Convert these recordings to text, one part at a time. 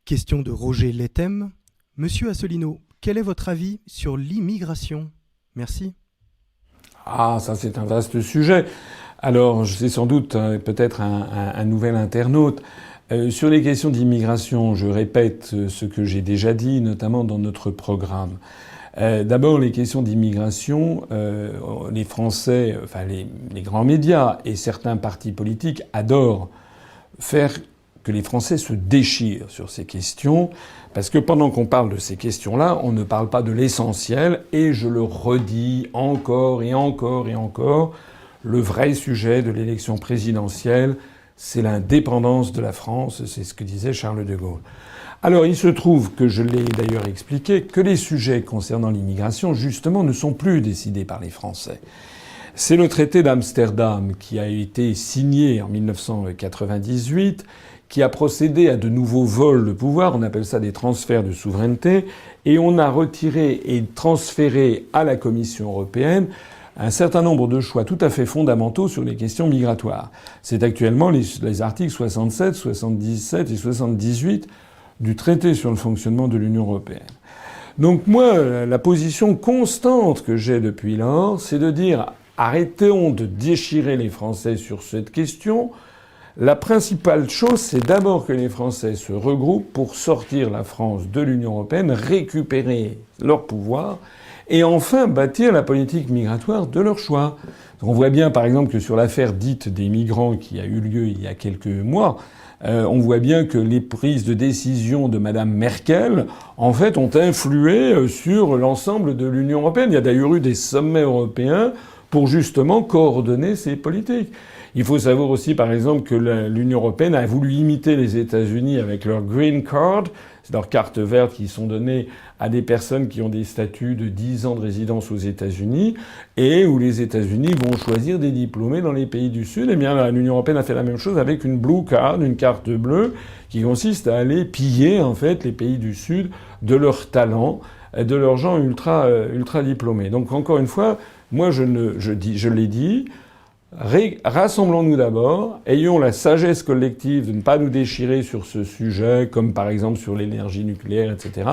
Question de Roger Letem. Monsieur Asselineau, quel est votre avis sur l'immigration? Merci. Ah, ça c'est un vaste sujet. Alors, c'est sans doute peut-être un nouvel internaute. Sur les questions d'immigration, je répète ce que j'ai déjà dit, notamment dans notre programme. D'abord, les questions d'immigration, les Français, enfin les grands médias et certains partis politiques adorent faire que les Français se déchirent sur ces questions, parce que pendant qu'on parle de ces questions-là, on ne parle pas de l'essentiel, et je le redis encore et encore et encore, le vrai sujet de l'élection présidentielle, c'est l'indépendance de la France, c'est ce que disait Charles de Gaulle. Alors il se trouve que je l'ai d'ailleurs expliqué, que les sujets concernant l'immigration, justement, ne sont plus décidés par les Français. C'est le traité d'Amsterdam qui a été signé en 1998, qui a procédé à de nouveaux vols de pouvoir, on appelle ça des transferts de souveraineté, et on a retiré et transféré à la Commission européenne un certain nombre de choix tout à fait fondamentaux sur les questions migratoires. C'est actuellement les articles 67, 77 et 78 du traité sur le fonctionnement de l'Union européenne. Donc moi, la position constante que j'ai depuis lors, c'est de dire arrêtons de déchirer les Français sur cette question. La principale chose, c'est d'abord que les Français se regroupent pour sortir la France de l'Union européenne, récupérer leur pouvoir et enfin bâtir la politique migratoire de leur choix. On voit bien par exemple que sur l'affaire dite des migrants qui a eu lieu il y a quelques mois, on voit bien que les prises de décision de Madame Merkel, en fait, ont influé sur l'ensemble de l'Union européenne. Il y a d'ailleurs eu des sommets européens pour justement coordonner ces politiques. Il faut savoir aussi, par exemple, que l'Union européenne a voulu imiter les États-Unis avec leur Green Card, c'est leurs cartes vertes qui sont données à des personnes qui ont des statuts de 10 ans de résidence aux États-Unis, et où les États-Unis vont choisir des diplômés dans les pays du Sud. Eh bien, l'Union européenne a fait la même chose avec une Blue Card, une carte bleue, qui consiste à aller piller, en fait, les pays du Sud de leurs talents, de leurs gens ultra diplômés. Donc, encore une fois, moi, je l'ai dit, rassemblons-nous d'abord, ayons la sagesse collective de ne pas nous déchirer sur ce sujet, comme par exemple sur l'énergie nucléaire, etc.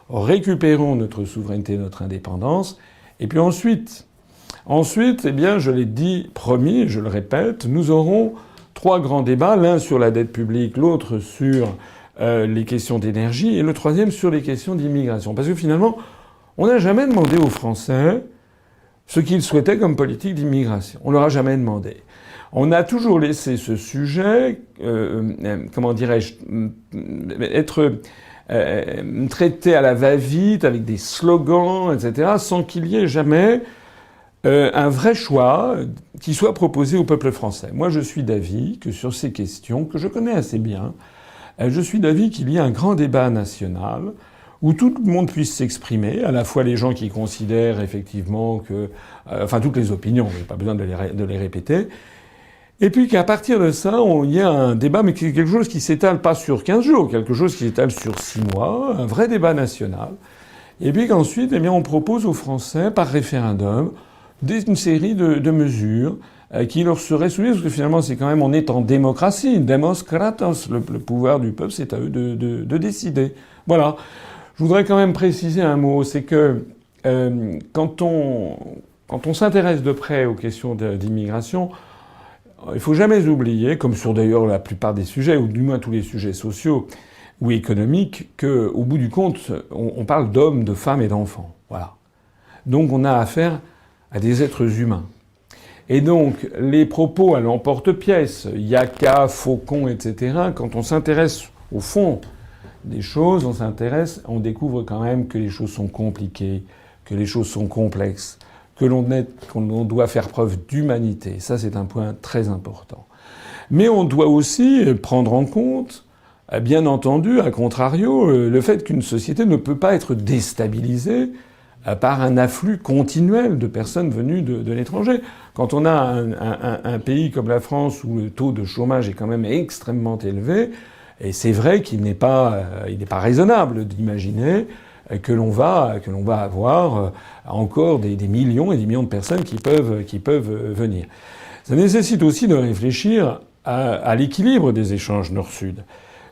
Récupérons notre souveraineté, notre indépendance, et puis ensuite, eh bien, je l'ai dit, promis, je le répète, nous aurons 3 grands débats, l'un sur la dette publique, l'autre sur les questions d'énergie, et le troisième sur les questions d'immigration. Parce que finalement, on n'a jamais demandé aux Français ce qu'ils souhaitaient comme politique d'immigration. On leur a jamais demandé. On a toujours laissé ce sujet, comment dirais-je, être traité à la va-vite, avec des slogans, etc., sans qu'il y ait jamais un vrai choix qui soit proposé au peuple français. Moi, je suis d'avis que sur ces questions, que je connais assez bien, je suis d'avis qu'il y ait un grand débat national où tout le monde puisse s'exprimer, à la fois les gens qui considèrent effectivement que... enfin, toutes les opinions, j'ai pas besoin de les répéter. Et puis qu'à partir de ça, il y a un débat, mais quelque chose qui s'étale pas sur 15 jours, quelque chose qui s'étale sur 6 mois, un vrai débat national. Et puis qu'ensuite, eh bien, on propose aux Français, par référendum, une série de mesures qui leur seraient soumises, parce que finalement, c'est quand même, on est en démocratie, demos kratos, le pouvoir du peuple, c'est à eux de décider. Voilà. Je voudrais quand même préciser un mot, c'est que quand on s'intéresse de près aux questions d'immigration, il faut jamais oublier, comme sur d'ailleurs la plupart des sujets, ou du moins tous les sujets sociaux ou économiques, qu'au bout du compte, on parle d'hommes, de femmes et d'enfants. Voilà. Donc on a affaire à des êtres humains. Et donc les propos à l'emporte-pièce, yaka, faucon, etc., quand on s'intéresse au fond des choses, on découvre quand même que les choses sont compliquées, que les choses sont complexes, qu'on doit faire preuve d'humanité. Ça, c'est un point très important. Mais on doit aussi prendre en compte, bien entendu, à contrario, le fait qu'une société ne peut pas être déstabilisée par un afflux continuel de personnes venues de l'étranger. Quand on a un pays comme la France où le taux de chômage est quand même extrêmement élevé, et c'est vrai qu'il n'est pas raisonnable d'imaginer que l'on va avoir encore des millions et des millions de personnes qui peuvent venir. Ça nécessite aussi de réfléchir à l'équilibre des échanges nord-sud.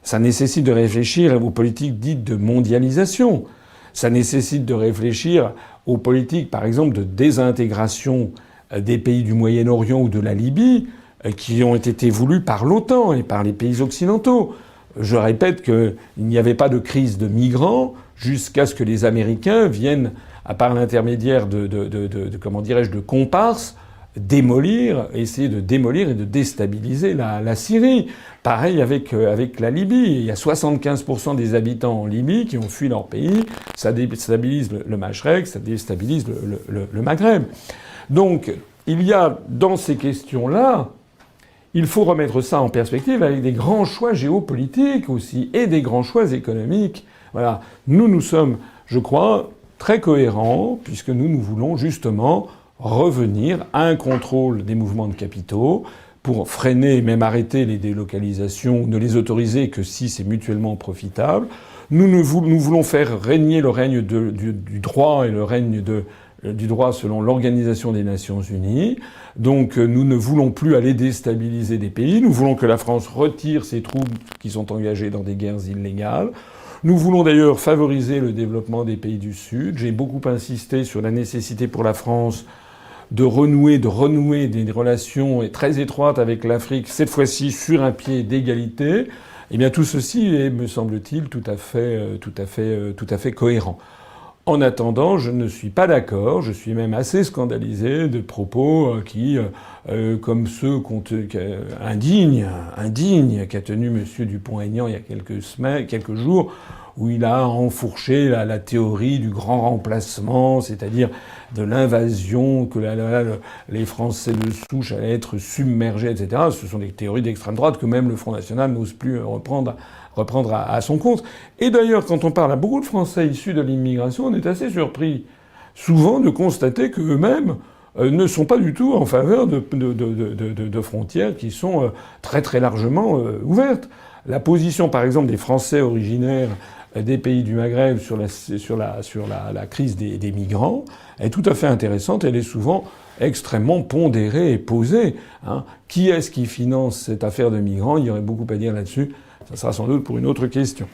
Ça nécessite de réfléchir aux politiques dites de mondialisation. Ça nécessite de réfléchir aux politiques, par exemple, de désintégration des pays du Moyen-Orient ou de la Libye, qui ont été voulus par l'OTAN et par les pays occidentaux. Je répète qu'il n'y avait pas de crise de migrants jusqu'à ce que les Américains viennent, à part l'intermédiaire de comparses, essayer de démolir et de déstabiliser la Syrie. Pareil avec la Libye. Il y a 75% des habitants en Libye qui ont fui leur pays. Ça déstabilise le Machrek, ça déstabilise le Maghreb. Donc, il y a dans ces questions-là, il faut remettre ça en perspective avec des grands choix géopolitiques aussi et des grands choix économiques. Voilà. Nous sommes, je crois, très cohérents puisque nous voulons justement revenir à un contrôle des mouvements de capitaux pour freiner et même arrêter les délocalisations, ne les autoriser que si c'est mutuellement profitable. Nous voulons faire régner le règne du droit et le règne du droit selon l'Organisation des Nations Unies. Donc nous ne voulons plus aller déstabiliser des pays. Nous voulons que la France retire ses troupes qui sont engagées dans des guerres illégales. Nous voulons d'ailleurs favoriser le développement des pays du Sud. J'ai beaucoup insisté sur la nécessité pour la France de renouer des relations très étroites avec l'Afrique, cette fois-ci sur un pied d'égalité. Eh bien, tout ceci est, me semble-t-il, tout à fait cohérent. En attendant, je ne suis pas d'accord, je suis même assez scandalisé de propos qui, comme ceux indignes qu'a tenu M. Dupont-Aignan il y a quelques jours, où il a enfourché la théorie du grand remplacement, c'est-à-dire de l'invasion, que les Français de souche allaient être submergés, etc. Ce sont des théories d'extrême droite que même le Front National n'ose plus reprendre à son compte. Et d'ailleurs, quand on parle à beaucoup de Français issus de l'immigration, on est assez surpris souvent de constater qu'eux-mêmes ne sont pas du tout en faveur de frontières qui sont très très largement ouvertes. La position, par exemple, des Français originaires des pays du Maghreb sur la crise des migrants est tout à fait intéressante. Elle est souvent extrêmement pondérée et posée. Qui est-ce qui finance cette affaire de migrants ? Il y aurait beaucoup à dire là-dessus. Ça sera sans doute pour une autre question.